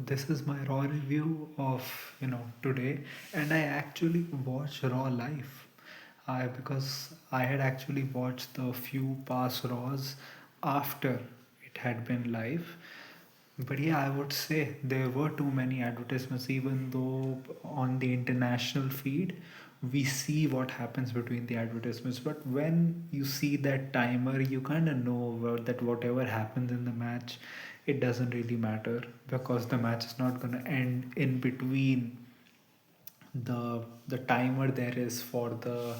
This is my raw review of today, and I actually watched Raw live. I because I had actually watched the few past Raws after it had been live. But yeah, I would say there were too many advertisements, even though on the international feed we see what happens between the advertisements. But when you see that timer, you kind of know that whatever happens in the match, it doesn't really matter because the match is not going to end in between the timer there is for the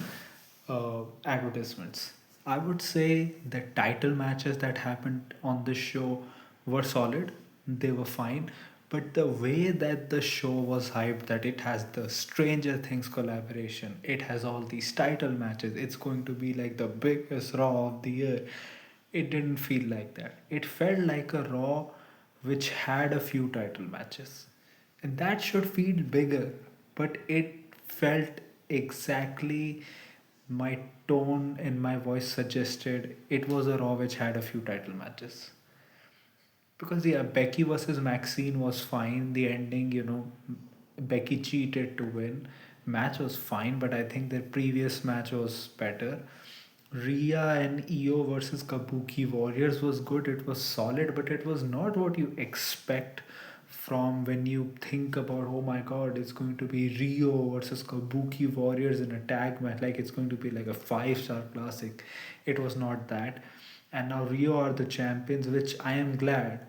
advertisements. I would say the title matches that happened on this show were solid. They were fine. But the way that the show was hyped, that it has the Stranger Things collaboration, it has all these title matches, it's going to be like the biggest Raw of the year. It didn't feel like that. It felt like a Raw which had a few title matches. And that should feel bigger, but it felt exactly my tone and my voice suggested it was a Raw which had a few title matches. Because yeah, Becky versus Maxine was fine. The ending, Becky cheated to win. Match was fine, but I think their previous match was better. Rhea and Io versus Kabuki Warriors was good. It was solid, but it was not what you expect from when you think about, oh my god, it's going to be Rio versus Kabuki Warriors in a tag match. Like it's going to be like a five-star classic. It was not that. And now Rio are the champions, which I am glad.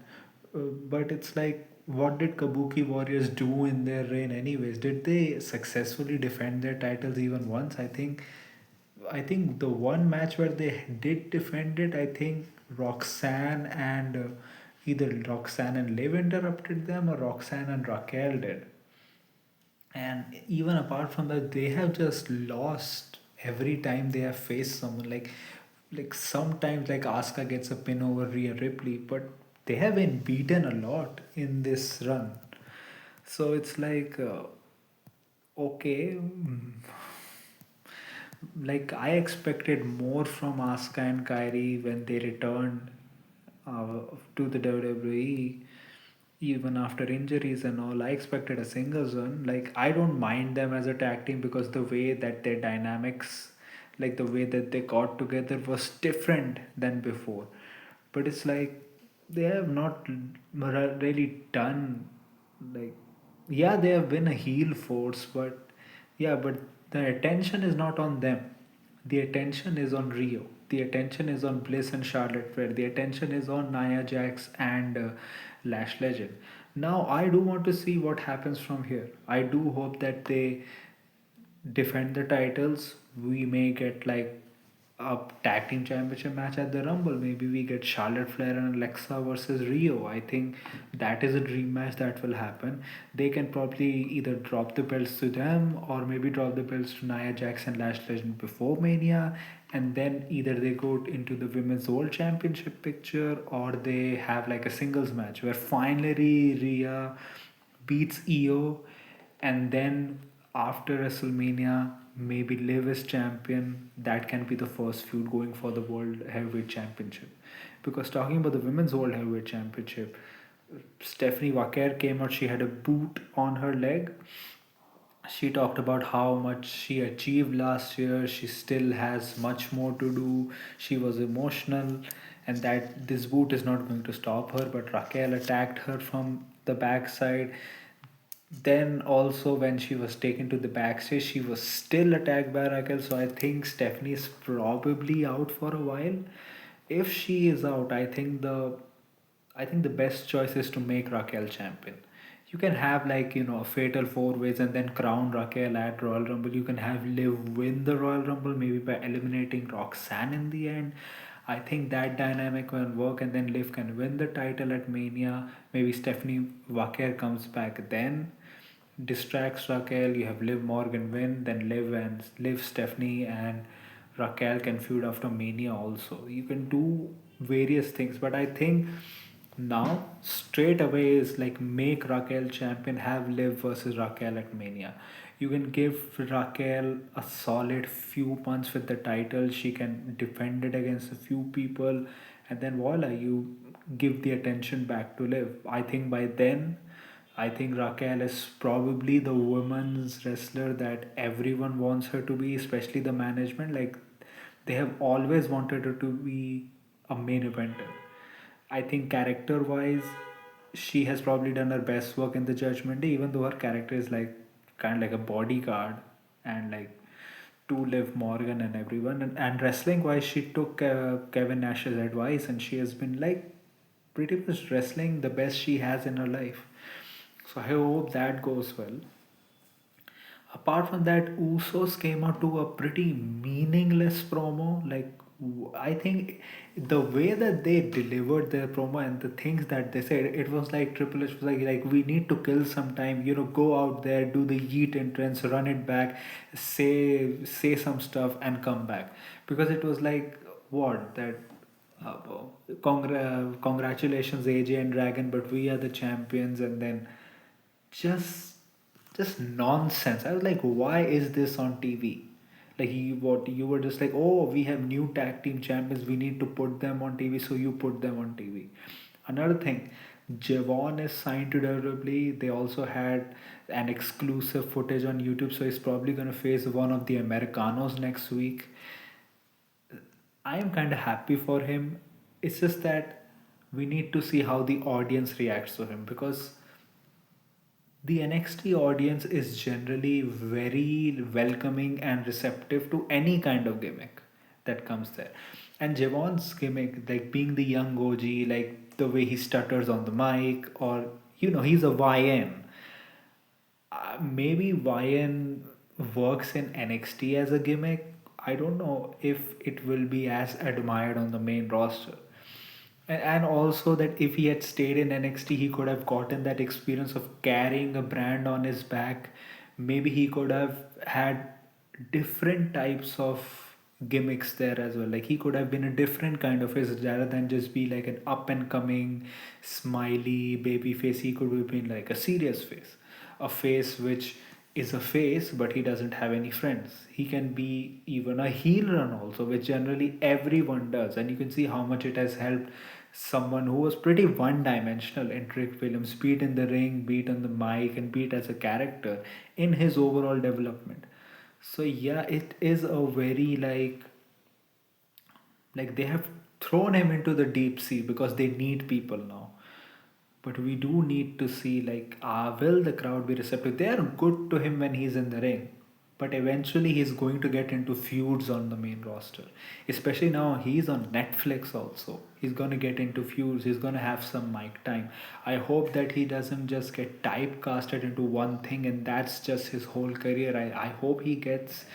But it's like, what did Kabuki Warriors do in their reign, anyways? Did they successfully defend their titles even once? I think the one match where they did defend it, I think Roxanne and either Roxanne and Liv interrupted them or Roxanne and Raquel did. And even apart from that, they have just lost every time they have faced someone. Like sometimes like Asuka gets a pin over Rhea Ripley, but they have been beaten a lot in this run. So it's like okay, like I expected more from Asuka and Kyrie when they returned to the WWE, even after injuries and all. I expected a singles one. Like I don't mind them as a tag team because the way that their dynamics, like the way that they got together, was different than before. But it's like they have not really done like, yeah, they have been a heel force, but yeah, but the attention is not on them. The attention is on Rio. The attention is on Bliss and Charlotte Flair. The attention is on Nia Jax and Lash Legend. Now I do want to see what happens from here. I do hope that they defend the titles. We may get like a tag team championship match at the Rumble. Maybe we get Charlotte Flair and Alexa versus Rio. I think that is a dream match that will happen. They can probably either drop the belts to them or maybe drop the belts to Nia Jax and Lash Legend before Mania. And then either they go into the Women's World Championship picture or they have like a singles match where finally Rhea beats Io, and then after WrestleMania, maybe Liv is champion. That can be the first feud going for the World Heavyweight Championship. Because talking about the Women's World Heavyweight Championship, Stephanie Wacker came out. She had a boot on her leg. She talked about how much she achieved last year. She still has much more to do. She was emotional, and that this boot is not going to stop her. But Raquel attacked her from the backside. Then also when she was taken to the backstage, she was still attacked by Raquel. So I think Stephanie is probably out for a while. If she is out, I think the best choice is to make Raquel champion. You can have like a fatal four ways and then crown Raquel at Royal Rumble. You can have Liv win the Royal Rumble maybe by eliminating Roxanne in the end. I think that dynamic will work, and then Liv can win the title at Mania. Maybe Stephanie Wacker comes back then, distracts Raquel. You have Liv Morgan win, then Liv Stephanie and Raquel can feud after Mania also. You can do various things, but I think now straight away is like make Raquel champion, have Liv versus Raquel at Mania. You can give Raquel a solid few months with the title. She can defend it against a few people, and then voila, you give the attention back to Liv. I think by then I think Raquel is probably the women's wrestler that everyone wants her to be, especially the management. Like, they have always wanted her to be a main eventer. I think character wise, she has probably done her best work in the Judgment Day, even though her character is like kind of like a bodyguard and like to Liv Morgan and everyone. And wrestling wise, she took Kevin Nash's advice and she has been like pretty much wrestling the best she has in her life. So I hope that goes well. Apart from that, Usos came out to a pretty meaningless promo. Like, I think the way that they delivered their promo and the things that they said, it was like Triple H was like we need to kill some time. You know, go out there, do the yeet entrance, run it back, say some stuff, and come back. Because it was like what that. Uh, Congratulations, AJ and Dragon, but we are the champions, and then just just nonsense. I was like, why is this on TV? Like you were just like, oh, we have new tag team champions, we need to put them on TV, so you put them on TV. Another thing, Javon is signed to WWE. They also had an exclusive footage on YouTube, so he's probably gonna face one of the Americanos next week. I am kind of happy for him. It's just that we need to see how the audience reacts to him because the NXT audience is generally very welcoming and receptive to any kind of gimmick that comes there. And Javon's gimmick, like being the young OG, like the way he stutters on the mic, or he's a YN. Maybe YN works in NXT as a gimmick. I don't know if it will be as admired on the main roster. And also that if he had stayed in NXT, he could have gotten that experience of carrying a brand on his back. Maybe he could have had different types of gimmicks there as well. Like he could have been a different kind of face rather than just be like an up and coming, smiley baby face. He could have been like a serious face, a face which is a face, but he doesn't have any friends. He can be even a heel run also, which generally everyone does, and you can see how much it has helped someone who was pretty one-dimensional in Trick Williams, be it in the ring, be it on the mic, and be it as a character in his overall development. So yeah, it is a very like they have thrown him into the deep sea because they need people now. But we do need to see like will the crowd be receptive? They are good to him when he's in the ring. But eventually he's going to get into feuds on the main roster. Especially now he's on Netflix also. He's gonna get into feuds, he's gonna have some mic time. I hope that he doesn't just get typecasted into one thing and that's just his whole career. I hope he gets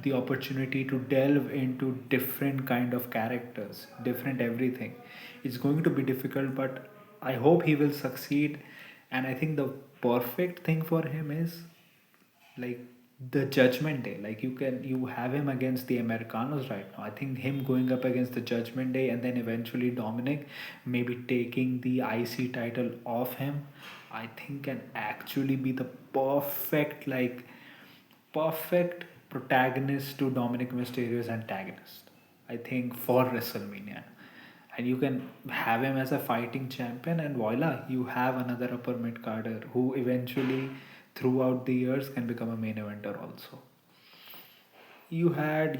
the opportunity to delve into different kind of characters, different everything. It's going to be difficult, but I hope he will succeed. And I think the perfect thing for him is like the Judgment Day. Like you have him against the Americanos right now. I think him going up against the Judgment Day and then eventually Dominic maybe taking the IC title off him, I think can actually be the perfect protagonist to Dominic Mysterio's antagonist. I think for WrestleMania. And you can have him as a fighting champion, and voila, you have another upper mid carder who eventually, throughout the years, can become a main eventer also. You had,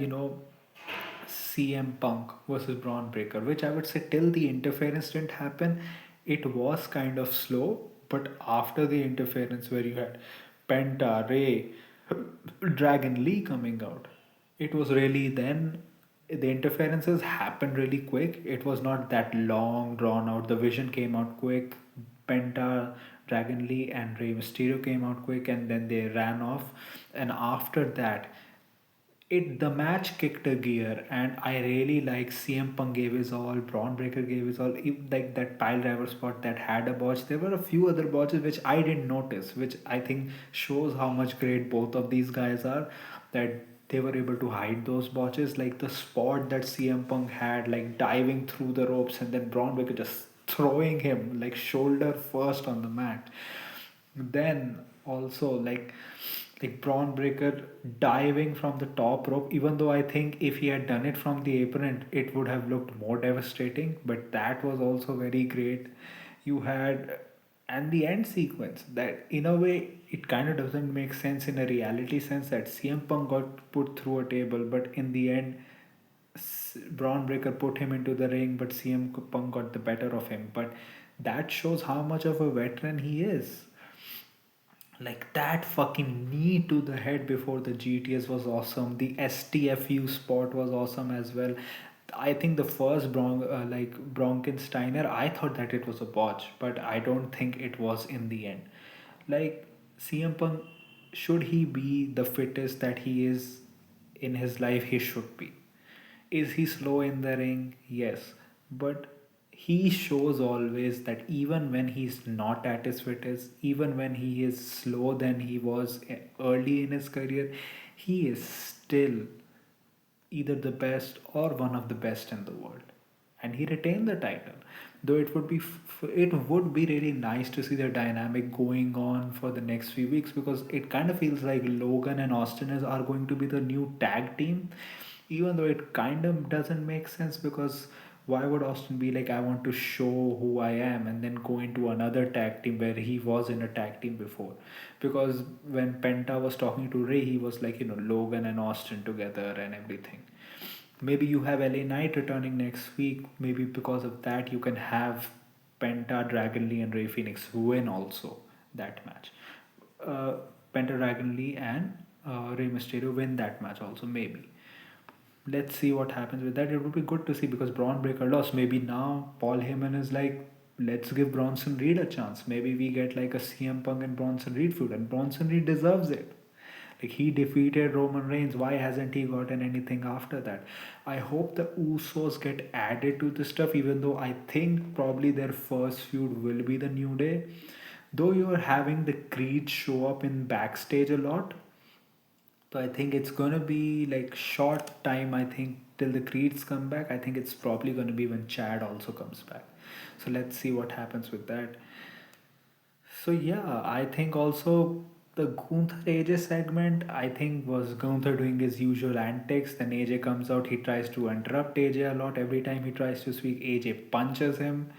CM Punk versus Braun Breaker, which I would say till the interference didn't happen, it was kind of slow. But after the interference, where you had Penta, Ray, Dragon Lee coming out, it was really then the interferences happened really quick. It was not that long drawn out. The vision came out quick. Penta, Dragon Lee, and Rey Mysterio came out quick, and then they ran off. And after that, the match kicked a gear, and I really like CM Punk gave his all, Braun Breaker gave his all. Like that pile driver spot that had a botch. There were a few other botches which I didn't notice, which I think shows how much great both of these guys are. That they were able to hide those botches, like the spot that CM Punk had, like diving through the ropes, and then Braun Breaker just throwing him like shoulder first on the mat. Then also like Braun Breaker diving from the top rope, even though I think if he had done it from the apron, it would have looked more devastating, but that was also very great. You had And the end sequence, that in a way it kind of doesn't make sense in a reality sense, that CM Punk got put through a table, but in the end Braun Breaker put him into the ring, but CM Punk got the better of him. But that shows how much of a veteran he is. Like that fucking knee to the head before the GTS was awesome. The STFU spot was awesome as well. I think the first Bronkensteiner, I thought that it was a botch, but I don't think it was in the end. Like CM Punk, should he be the fittest that he is in his life? He should be. Is he slow in the ring? Yes. But he shows always that even when he's not at his fittest, even when he is slow than he was early in his career, he is still either the best or one of the best in the world. And he retained the title. Though it would be really nice to see the dynamic going on for the next few weeks, because it kind of feels like Logan and Austin are going to be the new tag team, even though it kind of doesn't make sense, because why would Austin be like, I want to show who I am, and then go into another tag team where he was in a tag team before? Because when Penta was talking to Ray, he was like, Logan and Austin together and everything. Maybe you have LA Knight returning next week. Maybe because of that, you can have Penta, Dragon Lee, and Ray Phoenix win also that match. Uh, Penta, Dragon Lee, and Rey Mysterio win that match also, maybe. Let's see what happens with that. It would be good to see, because Braun Breaker lost. Maybe now Paul Heyman is like, let's give Bronson Reed a chance. Maybe we get like a CM Punk and Bronson Reed feud, and Bronson Reed deserves it. Like, he defeated Roman Reigns. Why hasn't he gotten anything after that? I hope the Usos get added to this stuff, even though I think probably their first feud will be the New Day. Though you're having the Creed show up in backstage a lot, so I think it's gonna be like short time. I think till the Creeds come back. I think it's probably gonna be when Chad also comes back. So let's see what happens with that. So yeah, I think also the Gunther AJ segment, I think, was Gunther doing his usual antics. Then AJ comes out, he tries to interrupt AJ a lot. Every time he tries to speak, AJ punches him.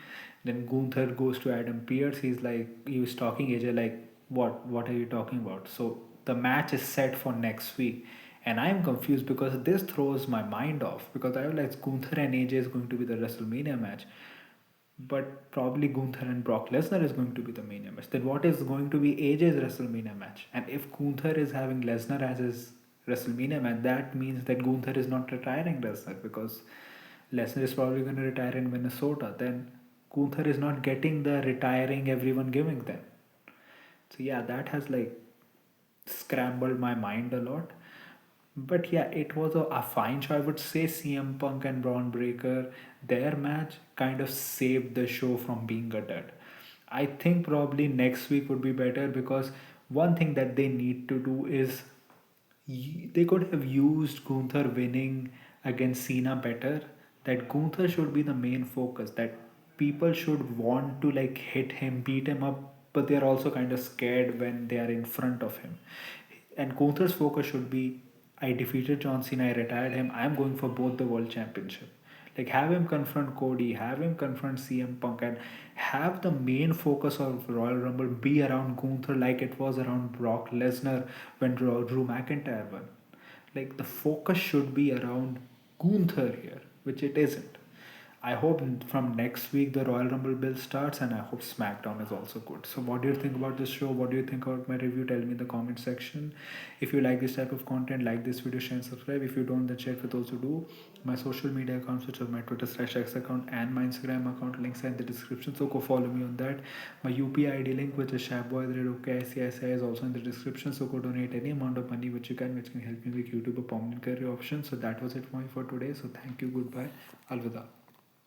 Then Gunther goes to Adam Pearce. He's like, he was talking AJ like, what are you talking about? So the match is set for next week. And I'm confused because this throws my mind off, because I was like, Gunther and AJ is going to be the WrestleMania match, but probably Gunther and Brock Lesnar is going to be the main match. Then what is going to be AJ's WrestleMania match? And if Gunther is having Lesnar as his WrestleMania match, that means that Gunther is not retiring Lesnar, because Lesnar is probably going to retire in Minnesota. Then Gunther is not getting the retiring everyone giving them. So yeah, that has like scrambled my mind a lot. But yeah, it was a fine show. I would say CM Punk and Braun Breaker, their match kind of saved the show from being a dud. I think probably next week would be better, because one thing that they need to do is they could have used Gunther winning against Cena better. That Gunther should be the main focus. That people should want to like hit him, beat him up, but they're also kind of scared when they are in front of him. And Gunther's focus should be, I defeated John Cena, I retired him, I'm going for both the world championship. Like, have him confront Cody, have him confront CM Punk, and have the main focus of Royal Rumble be around Gunther, like it was around Brock Lesnar when Drew McIntyre won. Like, the focus should be around Gunther here, which it isn't. I hope from next week the Royal Rumble build starts, and I hope SmackDown is also good. So, what do you think about this show? What do you think about my review? Tell me in the comment section. If you like this type of content, like this video, share and subscribe. If you don't, then share it with those who do. My social media accounts, which are my Twitter/X account and my Instagram account, links are in the description. So go follow me on that. My UPI ID link, which is Shabboy@OKICICI, is also in the description. So go donate any amount of money which you can, which can help me make YouTube a permanent career option. So that was it for me for today. So thank you. Goodbye. Alvida.